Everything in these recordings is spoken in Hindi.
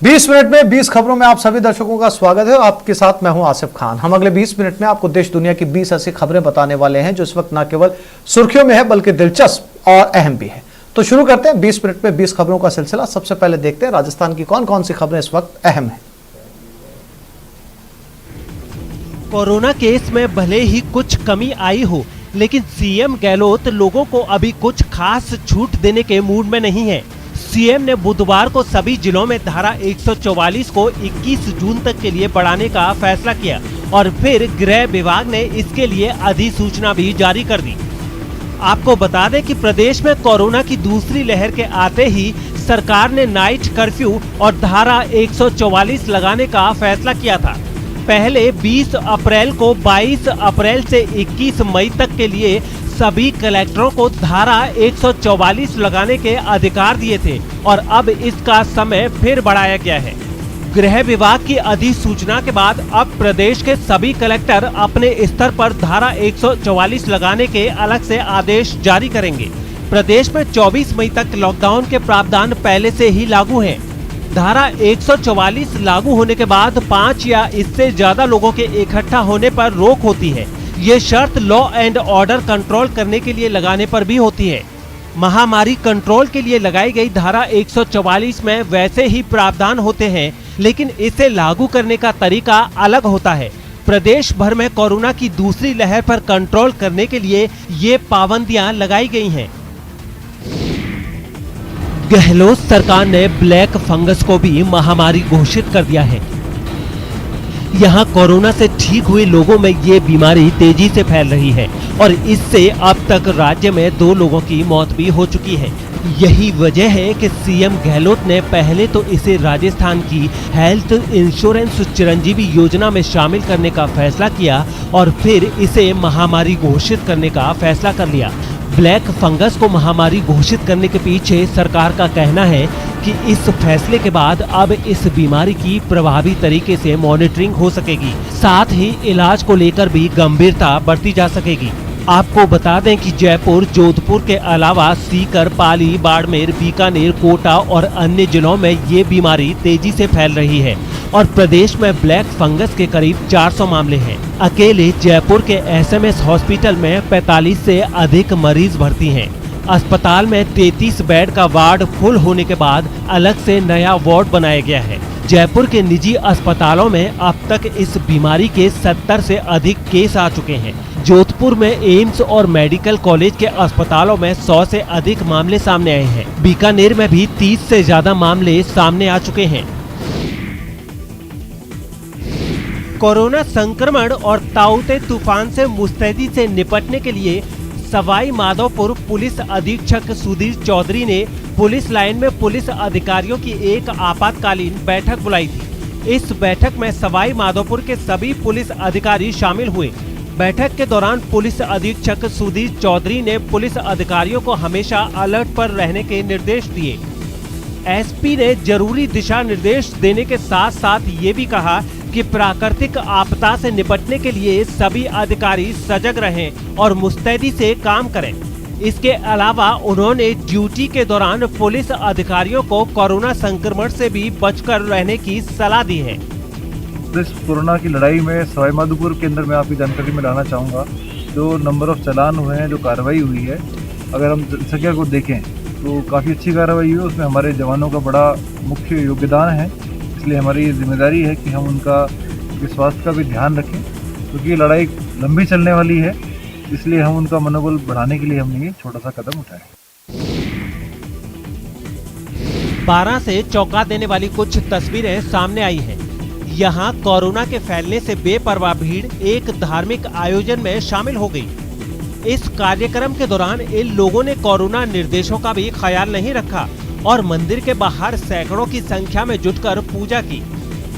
20 मिनट में 20 खबरों में आप सभी दर्शकों का स्वागत है। आपके साथ मैं हूं आसिफ खान। हम अगले 20 मिनट में आपको देश दुनिया की 20 ऐसी खबरें बताने वाले हैं जो इस वक्त न केवल सुर्खियों में है बल्कि दिलचस्प और अहम भी है। तो शुरू करते हैं 20 मिनट में 20 खबरों का सिलसिला। सबसे पहले देखते हैं राजस्थान की कौन कौन सी खबरें इस वक्त अहम है। कोरोना केस में भले ही कुछ कमी आई हो, लेकिन सीएम गहलोत लोगों को अभी कुछ खास छूट देने के मूड में नहीं है। सीएम ने बुधवार को सभी जिलों में धारा 144 को 21 जून तक के लिए बढ़ाने का फैसला किया और फिर गृह विभाग ने इसके लिए अधिसूचना भी जारी कर दी। आपको बता दें कि प्रदेश में कोरोना की दूसरी लहर के आते ही सरकार ने नाइट कर्फ्यू और धारा 144 लगाने का फैसला किया था। पहले 20 अप्रैल को 22 अप्रैल से 21 मई तक के लिए सभी कलेक्टरों को धारा 144 लगाने के अधिकार दिए थे और अब इसका समय फिर बढ़ाया गया है। गृह विभाग की अधिसूचना के बाद अब प्रदेश के सभी कलेक्टर अपने स्तर पर धारा 144 लगाने के अलग से आदेश जारी करेंगे। प्रदेश में 24 मई तक लॉकडाउन के प्रावधान पहले से ही लागू हैं। धारा 144 लागू होने के बाद 5 या इससे ज्यादा लोगों के इकट्ठा होने पर रोक होती है। ये शर्त लॉ एंड ऑर्डर कंट्रोल करने के लिए लगाने पर भी होती है। महामारी कंट्रोल के लिए लगाई गई धारा 144 में वैसे ही प्रावधान होते हैं, लेकिन इसे लागू करने का तरीका अलग होता है। प्रदेश भर में कोरोना की दूसरी लहर पर कंट्रोल करने के लिए ये पाबंदियां लगाई गई हैं। गहलोत सरकार ने ब्लैक फंगस को भी महामारी घोषित कर दिया है। यहाँ कोरोना से ठीक हुए लोगों में ये बीमारी तेजी से फैल रही है और इससे अब तक राज्य में 2 लोगों की मौत भी हो चुकी है। यही वजह है कि सीएम गहलोत ने पहले तो इसे राजस्थान की हेल्थ इंश्योरेंस चिरंजीवी योजना में शामिल करने का फैसला किया और फिर इसे महामारी घोषित करने का फैसला कर लिया। ब्लैक फंगस को महामारी घोषित करने के पीछे सरकार का कहना है कि इस फैसले के बाद अब इस बीमारी की प्रभावी तरीके से मॉनिटरिंग हो सकेगी, साथ ही इलाज को लेकर भी गंभीरता बरती जा सकेगी। आपको बता दें कि जयपुर, जोधपुर के अलावा सीकर, पाली, बाड़मेर, बीकानेर, कोटा और अन्य जिलों में ये बीमारी तेजी से फैल रही है और प्रदेश में ब्लैक फंगस के करीब 400 मामले हैं। अकेले जयपुर के एसएमएस हॉस्पिटल में 45 से अधिक मरीज भर्ती हैं। अस्पताल में 33 बेड का वार्ड फुल होने के बाद अलग से नया वार्ड बनाया गया है। जयपुर के निजी अस्पतालों में अब तक इस बीमारी के 70 से अधिक केस आ चुके हैं। जोधपुर में एम्स और मेडिकल कॉलेज के अस्पतालों में 100 से अधिक मामले सामने आए हैं। बीकानेर में भी 30 से ज्यादा मामले सामने आ चुके हैं। कोरोना संक्रमण और ताऊते तूफान से मुस्तैदी से निपटने के लिए सवाई माधोपुर पुलिस अधीक्षक सुधीर चौधरी ने पुलिस लाइन में पुलिस अधिकारियों की एक आपातकालीन बैठक बुलाई थी। इस बैठक में सवाई माधोपुर के सभी पुलिस अधिकारी शामिल हुए। बैठक के दौरान पुलिस अधीक्षक सुधीर चौधरी ने पुलिस अधिकारियों को हमेशा अलर्ट पर रहने के निर्देश दिए। एसपी ने जरूरी दिशा निर्देश देने के साथ साथ ये भी कहा कि प्राकृतिक आपदा से निपटने के लिए सभी अधिकारी सजग रहें और मुस्तैदी से काम करें। इसके अलावा उन्होंने ड्यूटी के दौरान पुलिस अधिकारियों को कोरोना संक्रमण से भी बचकर रहने की सलाह दी है। इस कोरोना की लड़ाई में सवाई माधोपुर के अंदर मैं आपकी जानकारी में लाना चाहूँगा। जो नंबर ऑफ चालान हुए हैं, जो कार्रवाई हुई है, अगर हम संख्या को देखें तो काफ़ी अच्छी कार्रवाई हुई है। उसमें हमारे जवानों का बड़ा मुख्य योगदान है। इसलिए हमारी जिम्मेदारी है कि हम उनका स्वास्थ्य का भी ध्यान रखें, क्योंकि ये लड़ाई लंबी चलने वाली है। इसलिए हम उनका मनोबल बढ़ाने के लिए हमने ये छोटा सा कदम उठाया। 12 से चौंका देने वाली कुछ तस्वीरें सामने आई हैं। यहाँ कोरोना के फैलने से बेपरवाह भीड़ एक धार्मिक आयोजन में शामिल हो गई। इस कार्यक्रम के दौरान इन लोगों ने कोरोना निर्देशों का भी ख्याल नहीं रखा और मंदिर के बाहर सैकड़ों की संख्या में जुटकर पूजा की।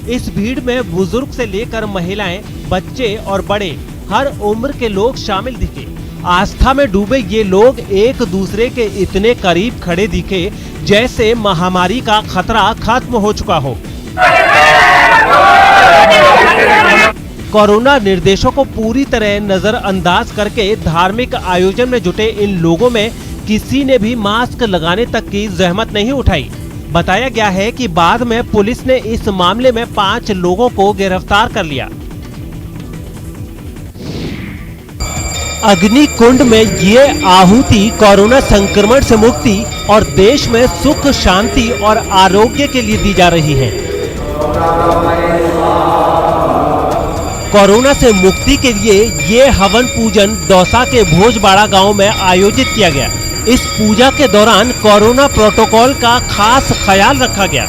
इस भीड़ में बुजुर्ग से लेकर महिलाएं, बच्चे और बड़े हर उम्र के लोग शामिल दिखे। आस्था में डूबे ये लोग एक दूसरे के इतने करीब खड़े दिखे जैसे महामारी का खतरा खत्म हो चुका हो। कोरोना निर्देशों को पूरी तरह नजरअंदाज करके धार्मिक आयोजन में जुटे इन लोगों में किसी ने भी मास्क लगाने तक की जहमत नहीं उठाई। बताया गया है कि बाद में पुलिस ने इस मामले में 5 लोगों को गिरफ्तार कर लिया। अग्निकुंड में ये आहुति कोरोना संक्रमण से मुक्ति और देश में सुख शांति और आरोग्य के लिए दी जा रही है। कोरोना से मुक्ति के लिए ये हवन पूजन दौसा के भोजबाड़ा गांव में आयोजित किया गया। इस पूजा के दौरान कोरोना प्रोटोकॉल का खास ख्याल रखा गया।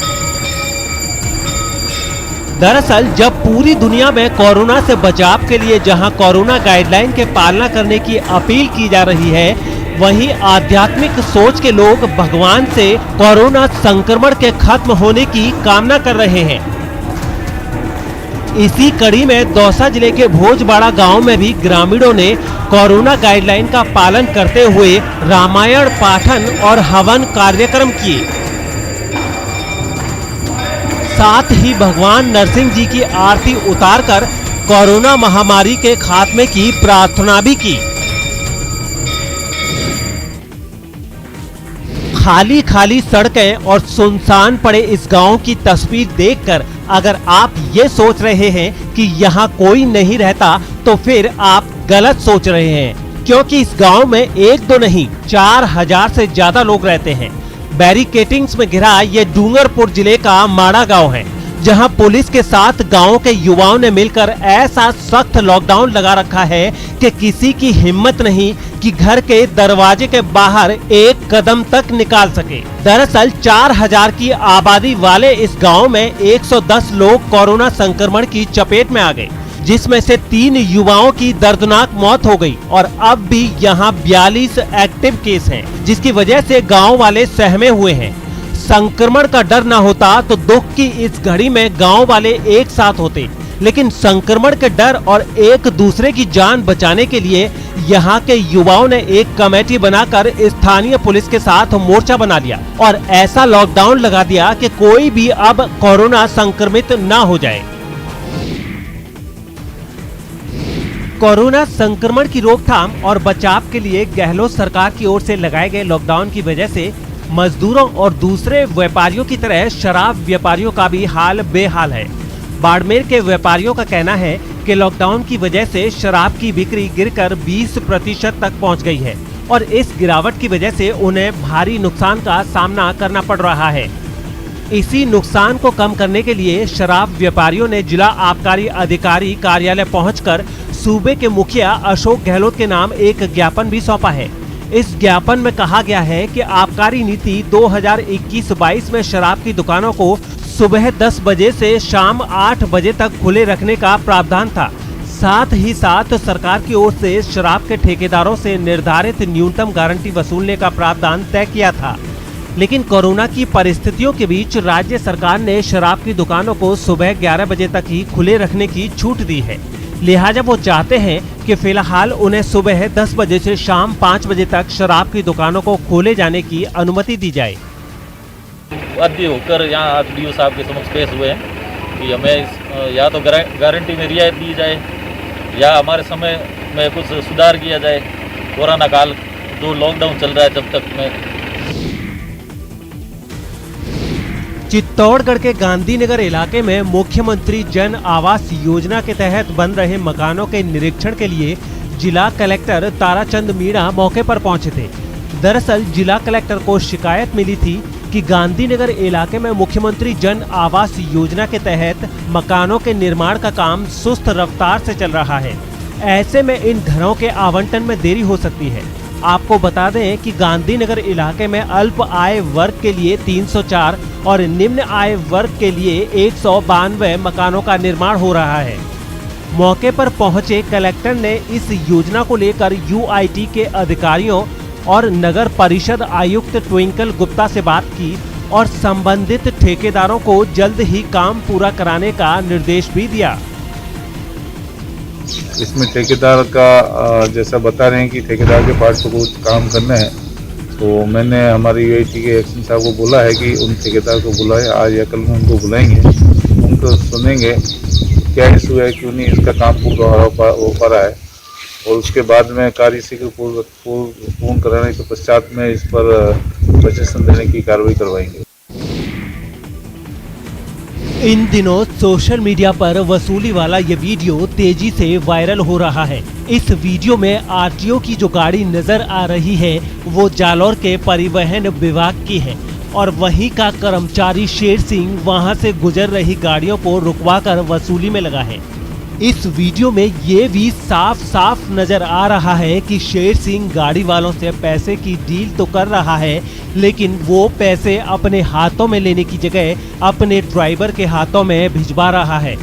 दरअसल जब पूरी दुनिया में कोरोना से बचाव के लिए जहां कोरोना गाइडलाइन के पालना करने की अपील की जा रही है, वहीं आध्यात्मिक सोच के लोग भगवान से कोरोना संक्रमण के खत्म होने की कामना कर रहे हैं। इसी कड़ी में दौसा जिले के भोजबाड़ा गांव में भी ग्रामीणों ने कोरोना गाइडलाइन का पालन करते हुए रामायण पाठन और हवन कार्यक्रम किए। साथ ही भगवान नरसिंह जी की आरती उतारकर कोरोना महामारी के खात्मे की प्रार्थना भी की। खाली खाली सड़कें और सुनसान पड़े इस गांव की तस्वीर देखकर अगर आप ये सोच रहे हैं कि यहाँ कोई नहीं रहता तो फिर आप गलत सोच रहे हैं, क्योंकि इस गांव में 1-2 नहीं 4000 से ज्यादा लोग रहते हैं। बैरिकेटिंग्स में घिरा ये डूंगरपुर जिले का माड़ा गांव है, जहां पुलिस के साथ गांव के युवाओं ने मिलकर ऐसा सख्त लॉकडाउन लगा रखा है कि किसी की हिम्मत नहीं कि घर के दरवाजे के बाहर एक कदम तक निकाल सके। दरअसल 4000 की आबादी वाले इस गांव में 110 लोग कोरोना संक्रमण की चपेट में आ गए, जिसमें से 3 युवाओं की दर्दनाक मौत हो गई और अब भी यहां 42 एक्टिव केस हैं, जिसकी वजह से गांव वाले सहमे हुए हैं। संक्रमण का डर न होता तो दुख की इस घड़ी में गांव वाले एक साथ होते, लेकिन संक्रमण के डर और एक दूसरे की जान बचाने के लिए यहाँ के युवाओं ने एक कमेटी बनाकर स्थानीय पुलिस के साथ मोर्चा बना लिया और ऐसा लॉकडाउन लगा दिया कि कोई भी अब कोरोना संक्रमित न हो जाए। कोरोना संक्रमण की रोकथाम और बचाव के लिए गहलोत सरकार की ओर से लगाए गए लॉकडाउन की वजह से मजदूरों और दूसरे व्यापारियों की तरह शराब व्यापारियों का भी हाल बेहाल है। बाड़मेर के व्यापारियों का कहना है कि लॉकडाउन की वजह से शराब की बिक्री गिरकर 20% तक पहुंच गई है और इस गिरावट की वजह से उन्हें भारी नुकसान का सामना करना पड़ रहा है। इसी नुकसान को कम करने के लिए शराब व्यापारियों ने जिला आबकारी अधिकारी कार्यालय पहुंचकर सूबे के मुखिया अशोक गहलोत के नाम एक ज्ञापन भी सौंपा है। इस ज्ञापन में कहा गया है कि आबकारी नीति 2021-22 में शराब की दुकानों को सुबह 10 बजे से शाम 8 बजे तक खुले रखने का प्रावधान था। साथ ही साथ सरकार की ओर से शराब के ठेकेदारों से निर्धारित न्यूनतम गारंटी वसूलने का प्रावधान तय किया था, लेकिन कोरोना की परिस्थितियों के बीच राज्य सरकार ने शराब की दुकानों को सुबह 11 बजे तक ही खुले रखने की छूट दी है। लिहाजा वो चाहते हैं कि फिलहाल उन्हें सुबह 10 बजे से शाम 5 बजे तक शराब की दुकानों को खोले जाने की अनुमति दी जाए। बाध्य होकर यहाँ आरटीओ साहब के समक्ष पेश हुए हैं कि हमें या तो गारंटी में रियायत दी जाए या हमारे समय में कुछ सुधार किया जाए। कोरोना काल जो लॉकडाउन चल रहा है जब तक में। चित्तौड़गढ़ के गांधीनगर इलाके में मुख्यमंत्री जन आवास योजना के तहत बन रहे मकानों के निरीक्षण के लिए जिला कलेक्टर ताराचंद मीणा मौके पर पहुंचे थे। दरअसल जिला कलेक्टर को शिकायत मिली थी कि गांधीनगर इलाके में मुख्यमंत्री जन आवास योजना के तहत मकानों के निर्माण का काम सुस्त रफ्तार से चल रहा है। ऐसे में इन घरों के आवंटन में देरी हो सकती है। आपको बता दें कि गांधीनगर इलाके में अल्प आय वर्ग के लिए 304 और निम्न आय वर्ग के लिए 192 मकानों का निर्माण हो रहा है। मौके पर पहुंचे कलेक्टर ने इस योजना को लेकर यूआईटी के अधिकारियों और नगर परिषद आयुक्त ट्विंकल गुप्ता से बात की और संबंधित ठेकेदारों को जल्द ही काम पूरा कराने का निर्देश भी दिया। इसमें ठेकेदार का जैसा बता रहे हैं कि ठेकेदार के पास तो कुछ काम करना है, तो मैंने हमारे यूआईटी के एक्शन साहब को बोला है कि उन ठेकेदार को बुलाए, आज या कल में उनको बुलाएंगे, उनको सुनेंगे क्या इशू है, क्यों नहीं इसका काम पूरा हो पा रहा है और उसके बाद में कार्य शीघ्र पूर्ण कराने के पश्चात में इस पर प्रशासन देने की कार्रवाई करवाएंगे। इन दिनों सोशल मीडिया पर वसूली वाला ये वीडियो तेजी से वायरल हो रहा है। इस वीडियो में आरटीओ की जो गाड़ी नजर आ रही है वो जालौर के परिवहन विभाग की है और वहीं का कर्मचारी शेर सिंह वहां से गुजर रही गाड़ियों को रुकवाकर वसूली में लगा है। इस वीडियो में ये भी साफ साफ नजर आ रहा है कि शेर सिंह गाड़ी वालों से पैसे की डील तो कर रहा है, लेकिन वो पैसे अपने हाथों में लेने की जगह अपने ड्राइवर के हाथों में भिजवा रहा है।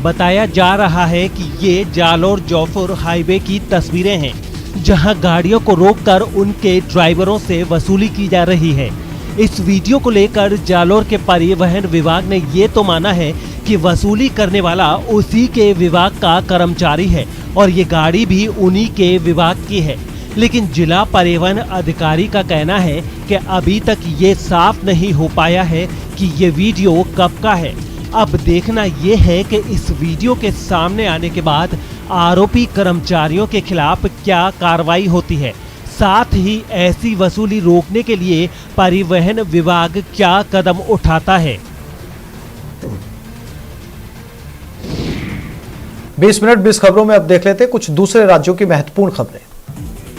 बताया जा रहा है कि ये जालौर जौफर हाईवे की तस्वीरें हैं, जहां गाड़ियों को रोककर उनके ड्राइवरों से वसूली की जा रही है। इस वीडियो को लेकर जालौर के परिवहन विभाग ने ये तो माना है कि वसूली करने वाला उसी के विभाग का कर्मचारी है और ये गाड़ी भी उन्हीं के विभाग की है, लेकिन जिला परिवहन अधिकारी का कहना है कि अभी तक ये साफ नहीं हो पाया है कि ये वीडियो कब का है। अब देखना ये है कि इस वीडियो के सामने आने के बाद आरोपी कर्मचारियों के खिलाफ क्या कार्रवाई होती है, साथ ही ऐसी वसूली रोकने के लिए परिवहन विभाग क्या कदम उठाता है। 20 मिनट 20 खबरों में अब देख लेते हैं कुछ दूसरे राज्यों की महत्वपूर्ण खबरें।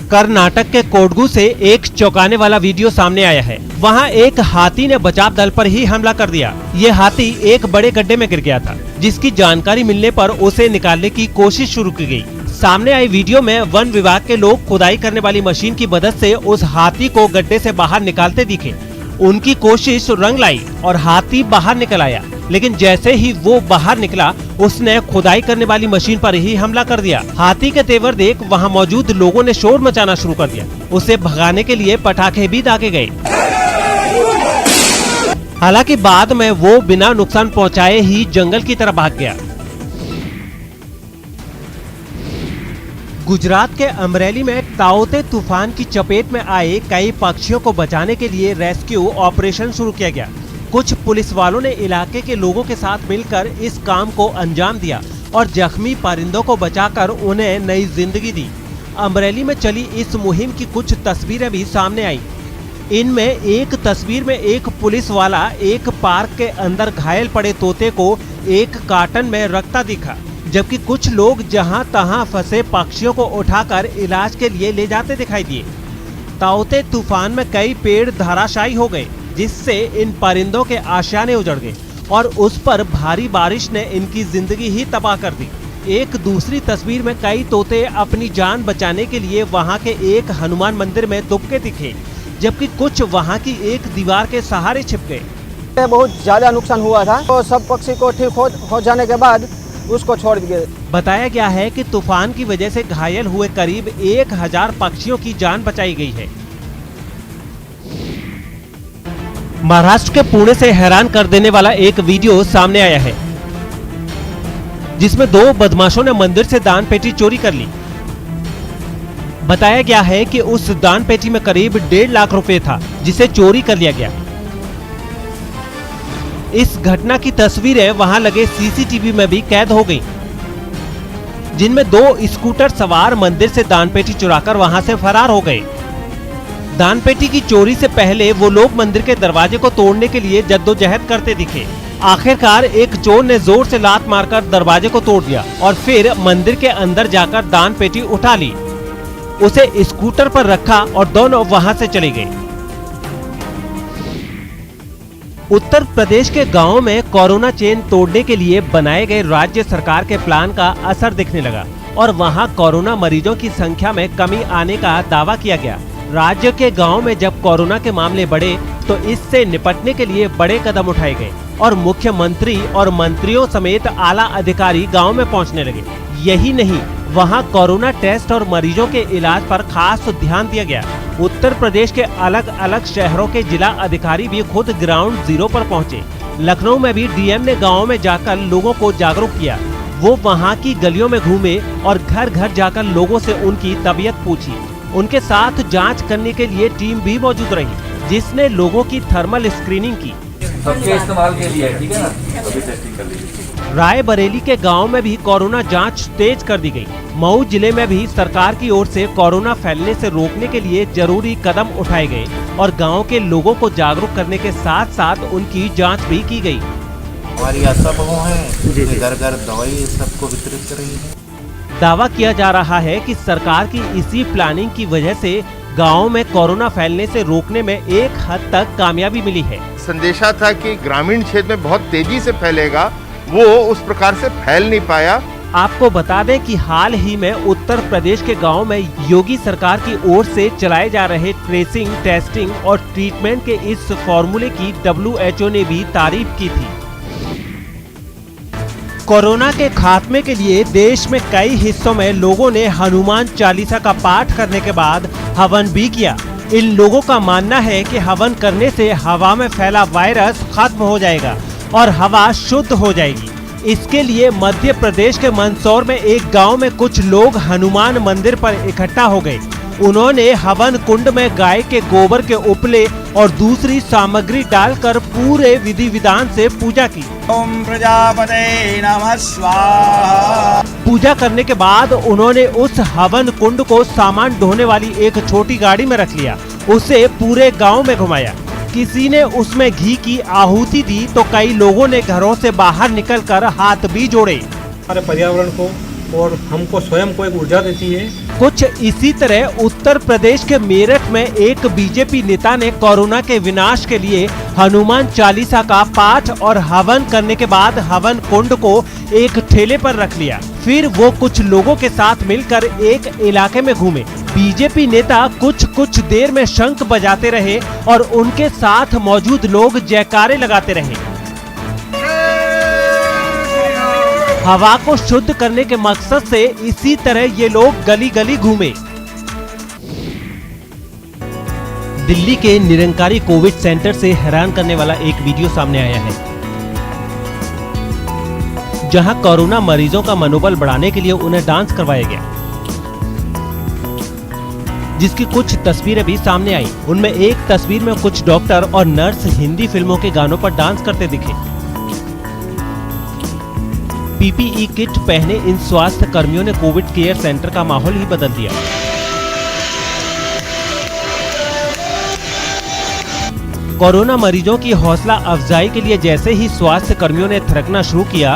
कर्नाटक के कोडगु से एक चौंकाने वाला वीडियो सामने आया है। वहां एक हाथी ने बचाव दल पर ही हमला कर दिया। ये हाथी एक बड़े गड्ढे में गिर गया था, जिसकी जानकारी मिलने पर उसे निकालने की कोशिश शुरू की गई। सामने आई वीडियो में वन विभाग के लोग खुदाई करने वाली मशीन की मदद से उस हाथी को गड्ढे से बाहर निकालते दिखे। उनकी कोशिश रंग लाई और हाथी बाहर निकल आया, लेकिन जैसे ही वो बाहर निकला उसने खुदाई करने वाली मशीन पर ही हमला कर दिया। हाथी के तेवर देख वहां मौजूद लोगों ने शोर मचाना शुरू कर दिया। उसे भगाने के लिए पटाखे भी दागे गए। हालांकि बाद में वो बिना नुकसान पहुंचाए ही जंगल की तरफ भाग गया। गुजरात के अमरेली में ताउते तूफान की चपेट में आए कई पक्षियों को बचाने के लिए रेस्क्यू ऑपरेशन शुरू किया गया। कुछ पुलिस वालों ने इलाके के लोगों के साथ मिलकर इस काम को अंजाम दिया और जख्मी परिंदों को बचाकर उन्हें नई जिंदगी दी। अमरेली में चली इस मुहिम की कुछ तस्वीरें भी सामने आई। इनमें एक तस्वीर में एक पुलिस वाला एक पार्क के अंदर घायल पड़े तोते को एक कार्टन में रखता दिखा, जबकि कुछ लोग जहां तहां फंसे पक्षियों को उठाकर इलाज के लिए ले जाते दिखाई दिए। ताउते तूफान में कई पेड़ धराशायी हो गए, जिससे इन परिंदों के आशियाने उजड़ गए और उस पर भारी बारिश ने इनकी जिंदगी ही तबाह कर दी। एक दूसरी तस्वीर में कई तोते अपनी जान बचाने के लिए वहां के एक हनुमान मंदिर में दुबके दिखे, जबकि कुछ वहां की एक दीवार के सहारे छिप गए। बहुत ज्यादा नुकसान हुआ था, तो सब पक्षी को ठीक हो जाने के बाद उसको छोड़ दिए। बताया गया है कि तूफान की वजह से घायल हुए करीब 1000 पक्षियों की जान बचाई गई है। महाराष्ट्र के पुणे से हैरान कर देने वाला एक वीडियो सामने आया है, जिसमें 2 बदमाशों ने मंदिर से दान पेटी चोरी कर ली। बताया गया है कि उस दान पेटी में करीब 1.5 लाख रुपए था, जिसे चोरी कर लिया गया। इस घटना की तस्वीरें वहां लगे सीसीटीवी में भी कैद हो गई, जिनमें 2 स्कूटर सवार मंदिर से दान पेटी चुराकर वहां से फरार हो गए। दान पेटी की चोरी से पहले वो लोग मंदिर के दरवाजे को तोड़ने के लिए जद्दोजहद करते दिखे। आखिरकार एक चोर ने जोर से लात मारकर दरवाजे को तोड़ दिया और फिर मंदिर के अंदर जाकर दान पेटी उठा ली, उसे स्कूटर पर रखा और दोनों वहां से चले गए। उत्तर प्रदेश के गांवों में कोरोना चेन तोड़ने के लिए बनाए गए राज्य सरकार के प्लान का असर दिखने लगा और वहां कोरोना मरीजों की संख्या में कमी आने का दावा किया गया। राज्य के गांवों में जब कोरोना के मामले बढ़े तो इससे निपटने के लिए बड़े कदम उठाए गए और मुख्यमंत्री और मंत्रियों समेत आला अधिकारी गांव में पहुंचने लगे। यही नहीं, वहां कोरोना टेस्ट और मरीजों के इलाज पर खास ध्यान दिया गया। उत्तर प्रदेश के अलग अलग शहरों के जिला अधिकारी भी खुद ग्राउंड जीरो पर पहुंचे। लखनऊ में भी डीएम ने गाँव में जाकर लोगों को जागरूक किया। वो वहाँ की गलियों में घूमे और घर घर जाकर लोगों से उनकी तबीयत पूछी। उनके साथ जांच करने के लिए टीम भी मौजूद रही, जिसने लोगों की थर्मल स्क्रीनिंग की। सबके इस्तेमाल के लिए ठीक है ना, अभी टेस्टिंग कर लीजिए। रायबरेली के गांव में भी कोरोना जांच तेज कर दी गई। मऊ जिले में भी सरकार की ओर से कोरोना फैलने से रोकने के लिए जरूरी कदम उठाए गए और गांव के लोगों को जागरूक करने के साथ साथ उनकी जांच भी की गई। हमारी आशा बहु हैं, घर घर दवाई सबको वितरित कर रही है। दावा किया जा रहा है कि सरकार की इसी प्लानिंग की वजह से गाँव में कोरोना फैलने से रोकने में एक हद तक कामयाबी मिली है। संदेशा था कि ग्रामीण क्षेत्र में बहुत तेजी से फैलेगा, वो उस प्रकार से फैल नहीं पाया। आपको बता दें कि हाल ही में उत्तर प्रदेश के गांव में योगी सरकार की ओर से चलाए जा रहे ट्रेसिंग, टेस्टिंग और ट्रीटमेंट के इस फॉर्मूले की WHO ने भी तारीफ की थी। कोरोना के खात्मे के लिए देश में कई हिस्सों में लोगों ने हनुमान चालीसा का पाठ करने के बाद हवन भी किया। इन लोगों का मानना है कि हवन करने से हवा में फैला वायरस खत्म हो जाएगा और हवा शुद्ध हो जाएगी। इसके लिए मध्य प्रदेश के मंदसौर में एक गांव में कुछ लोग हनुमान मंदिर पर इकट्ठा हो गए। उन्होंने हवन कुंड में गाय के गोबर के उपले और दूसरी सामग्री डालकर पूरे विधि विधान से पूजा की। ओम प्रजापते नमः स्वाहा। पूजा करने के बाद उन्होंने उस हवन कुंड को सामान ढोने वाली एक छोटी गाड़ी में रख लिया। उसे पूरे गांव में घुमाया। किसी ने उसमें घी की आहुति दी तो कई लोगों ने घरों से बाहर निकलकर हाथ भी जोड़े। हमारे पर्यावरण को और हमको स्वयं को एक ऊर्जा देती है। कुछ इसी तरह उत्तर प्रदेश के मेरठ में एक बीजेपी नेता ने कोरोना के विनाश के लिए हनुमान चालीसा का पाठ और हवन करने के बाद हवन कुंड को एक ठेले पर रख लिया। फिर वो कुछ लोगों के साथ मिलकर एक इलाके में घूमे। बीजेपी नेता कुछ देर में शंख बजाते रहे और उनके साथ मौजूद लोग जयकारे लगाते रहे। हवा को शुद्ध करने के मकसद से इसी तरह ये लोग गली गली घूमे। दिल्ली के निरंकारी कोविड सेंटर से हैरान करने वाला एक वीडियो सामने आया है, जहां कोरोना मरीजों का मनोबल बढ़ाने के लिए उन्हें डांस करवाया गया, जिसकी कुछ तस्वीरें भी सामने आई। उनमें एक तस्वीर में कुछ डॉक्टर और नर्स हिंदी फिल्मों के गानों पर डांस करते दिखे। PPE किट पहने इन स्वास्थ्य कर्मियों ने कोविड केयर सेंटर का माहौल ही बदल दिया। कोरोना मरीजों की हौसला अफजाई के लिए जैसे ही स्वास्थ्य कर्मियों ने थिरकना शुरू किया,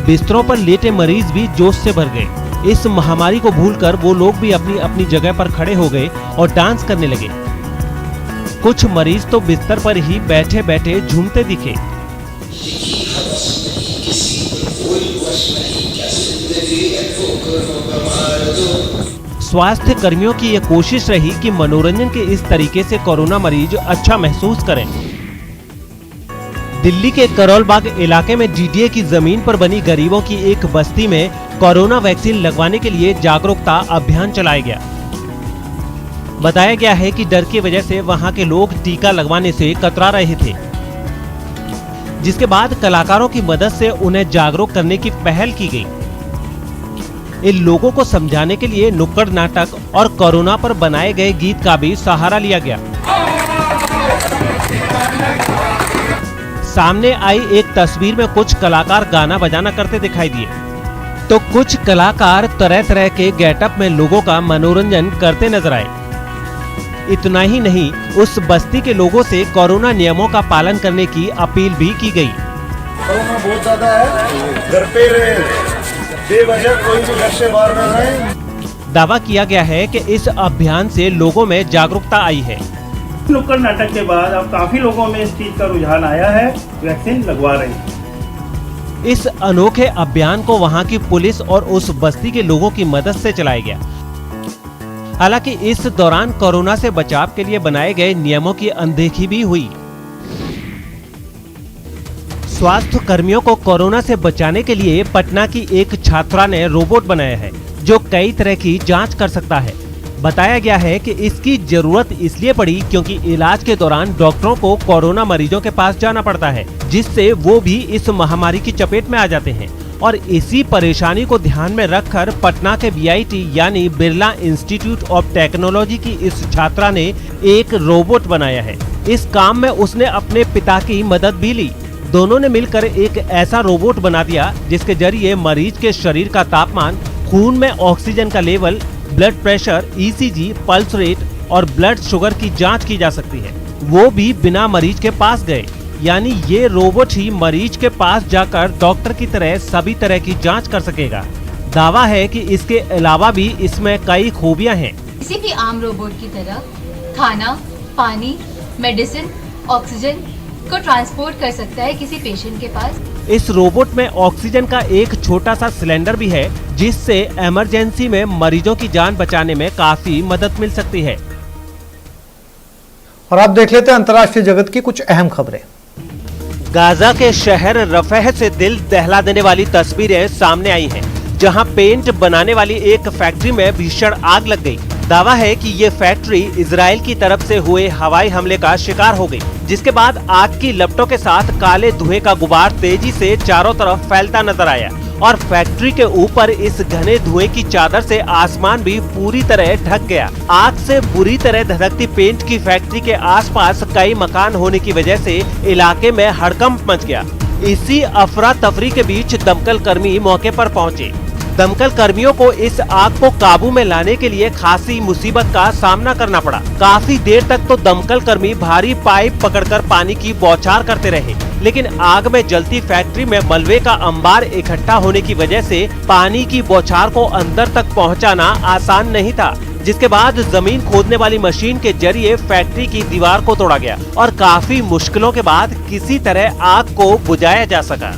बिस्तरों पर लेटे मरीज भी जोश से भर गए। इस महामारी को भूलकर वो लोग भी अपनी अपनी जगह पर खड़े हो गए और डांस करने लगे। कुछ मरीज तो बिस्तर पर ही बैठे बैठे झूमते दिखे। स्वास्थ्य कर्मियों की यह कोशिश रही कि मनोरंजन के इस तरीके से कोरोना मरीज अच्छा महसूस करें। दिल्ली के करोल बाग इलाके में DDA की जमीन पर बनी गरीबों की एक बस्ती में कोरोना वैक्सीन लगवाने के लिए जागरूकता अभियान चलाया गया। बताया गया है कि डर की वजह से वहां के लोग टीका लगवाने से कतरा रहे थे, जिसके बाद कलाकारों की मदद से उन्हें जागरूक करने की पहल की गई। इन लोगों को समझाने के लिए नुक्कड़ नाटक और कोरोना पर बनाए गए गीत का भी सहारा लिया गया। सामने आई एक तस्वीर में कुछ कलाकार गाना बजाना करते दिखाई दिए, तो कुछ कलाकार तरह तरह के गेटअप में लोगों का मनोरंजन करते नजर आए। इतना ही नहीं, उस बस्ती के लोगों से कोरोना नियमों का पालन करने की अपील भी की गई। कोरोना बहुत ज्यादा है, घर पे रहे, बेवजह कोई भी घर से बाहर न जाए। दावा किया गया है कि इस अभियान से लोगों में जागरूकता आई है। नुक्कड़ नाटक के बाद अब काफी लोगों में इस चीज का रुझान आया है, वैक्सीन लगवा रहे हैं। इस अनोखे अभियान को वहां की पुलिस और उस बस्ती के लोगों की मदद से चलाया गया। हालांकि इस दौरान कोरोना से बचाव के लिए बनाए गए नियमों की अनदेखी भी हुई। स्वास्थ्य कर्मियों को कोरोना से बचाने के लिए पटना की एक छात्रा ने रोबोट बनाया है, जो कई तरह की जांच कर सकता है। बताया गया है कि इसकी जरूरत इसलिए पड़ी क्योंकि इलाज के दौरान डॉक्टरों को कोरोना मरीजों के पास जाना पड़ता है, जिससे वो भी इस महामारी की चपेट में आ जाते हैं। और इसी परेशानी को ध्यान में रखकर पटना के BIT यानी बिरला इंस्टीट्यूट ऑफ टेक्नोलॉजी की इस छात्रा ने एक रोबोट बनाया है। इस काम में उसने अपने पिता की मदद भी ली। दोनों ने मिलकर एक ऐसा रोबोट बना दिया जिसके जरिए मरीज के शरीर का तापमान, खून में ऑक्सीजन का level, blood pressure, ECG, pulse rate और ब्लड शुगर की जांच की जा सकती है, वो भी बिना मरीज के पास गए। यानी ये रोबोट ही मरीज के पास जाकर डॉक्टर की तरह सभी तरह की जांच कर सकेगा। दावा है कि इसके अलावा भी इसमें कई खूबियां हैं। किसी भी आम रोबोट की तरह खाना, पानी, मेडिसिन, ऑक्सीजन को ट्रांसपोर्ट कर सकता है किसी पेशेंट के पास। इस रोबोट में ऑक्सीजन का एक छोटा सा सिलेंडर भी है, जिससे इमरजेंसी में मरीजों की जान बचाने में काफी मदद मिल सकती है। और आप देख लेते हैं अंतर्राष्ट्रीय जगत की कुछ अहम खबरें। गाजा के शहर रफह से दिल दहला देने वाली तस्वीरें सामने आई हैं, जहां पेंट बनाने वाली एक फैक्ट्री में भीषण आग लग गई। दावा है कि ये फैक्ट्री इजराइल की तरफ से हुए हवाई हमले का शिकार हो गई, जिसके बाद आग की लपटों के साथ काले धुएं का गुबार तेजी से चारों तरफ फैलता नजर आया और फैक्ट्री के ऊपर इस घने धुएं की चादर से आसमान भी पूरी तरह ढक गया। आग से बुरी तरह धधकती पेंट की फैक्ट्री के आसपास कई मकान होने की वजह से इलाके में हड़कंप मच गया। इसी अफरा तफरी के बीच दमकल कर्मी मौके पर पहुंचे। दमकल कर्मियों को इस आग को काबू में लाने के लिए खासी मुसीबत का सामना करना पड़ा। काफी देर तक तो दमकल कर्मी भारी पाइप पकड़कर पानी की बौछार करते रहे, लेकिन आग में जलती फैक्ट्री में मलबे का अंबार इकट्ठा होने की वजह से पानी की बौछार को अंदर तक पहुंचाना आसान नहीं था, जिसके बाद जमीन खोदने वाली मशीन के जरिए फैक्ट्री की दीवार को तोड़ा गया और काफी मुश्किलों के बाद किसी तरह आग को बुझाया जा सका।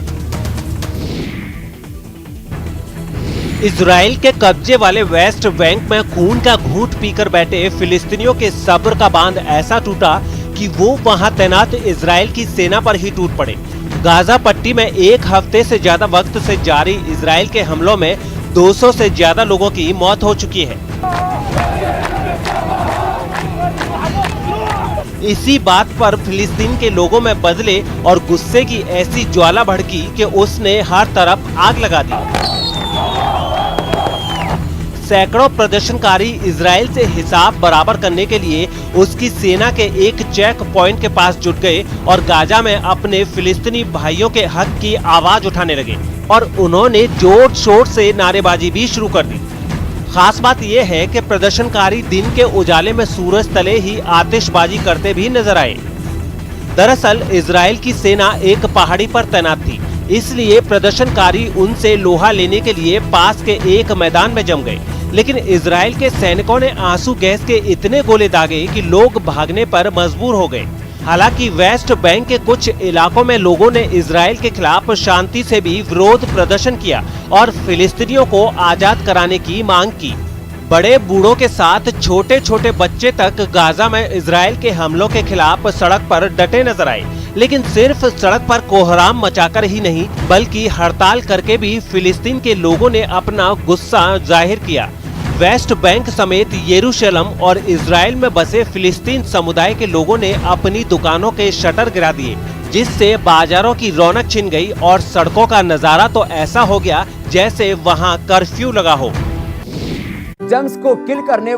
इजराइल के कब्जे वाले वेस्ट बैंक में खून का घूंट पीकर बैठे फिलिस्तीनियों के सब्र का बांध ऐसा टूटा कि वो वहां तैनात इजराइल की सेना पर ही टूट पड़े। गाजा पट्टी में एक हफ्ते से ज्यादा वक्त से जारी इजराइल के हमलों में 200 से ज्यादा लोगों की मौत हो चुकी है। इसी बात पर फिलिस्तीन के लोगों में बदले और गुस्से की ऐसी ज्वाला भड़की कि उसने हर तरफ आग लगा दी। सैकड़ों प्रदर्शनकारी इजराइल से हिसाब बराबर करने के लिए उसकी सेना के एक चेक पॉइंट के पास जुट गए और गाजा में अपने फिलिस्तीनी भाइयों के हक की आवाज उठाने लगे और उन्होंने जोर शोर से नारेबाजी भी शुरू कर दी। खास बात यह है कि प्रदर्शनकारी दिन के उजाले में सूरज तले ही आतिशबाजी करते भी नजर आए। दरअसल इजराइल की सेना एक पहाड़ी पर तैनात थी, इसलिए प्रदर्शनकारी उनसे लोहा लेने के लिए पास के एक मैदान में जम गए, लेकिन इजराइल के सैनिकों ने आंसू गैस के इतने गोले दागे कि लोग भागने पर मजबूर हो गए। हालांकि वेस्ट बैंक के कुछ इलाकों में लोगों ने इजराइल के खिलाफ शांति से भी विरोध प्रदर्शन किया और फिलिस्तीनियों को आजाद कराने की मांग की। बड़े बूढ़ों के साथ छोटे छोटे बच्चे तक गाजा में इजराइल के हमलों के खिलाफ सड़क पर डटे नजर आए, लेकिन सिर्फ सड़क पर कोहराम मचाकर ही नहीं बल्कि हड़ताल करके भी फिलिस्तीन के लोगों ने अपना गुस्सा जाहिर किया। वेस्ट बैंक समेत यरूशलेम और इजराइल में बसे फिलिस्तीन समुदाय के लोगों ने अपनी दुकानों के शटर गिरा दिए, जिससे बाजारों की रौनक छिन गई और सड़कों का नजारा तो ऐसा हो गया जैसे वहां कर्फ्यू लगा हो। जर्म्स को किल करने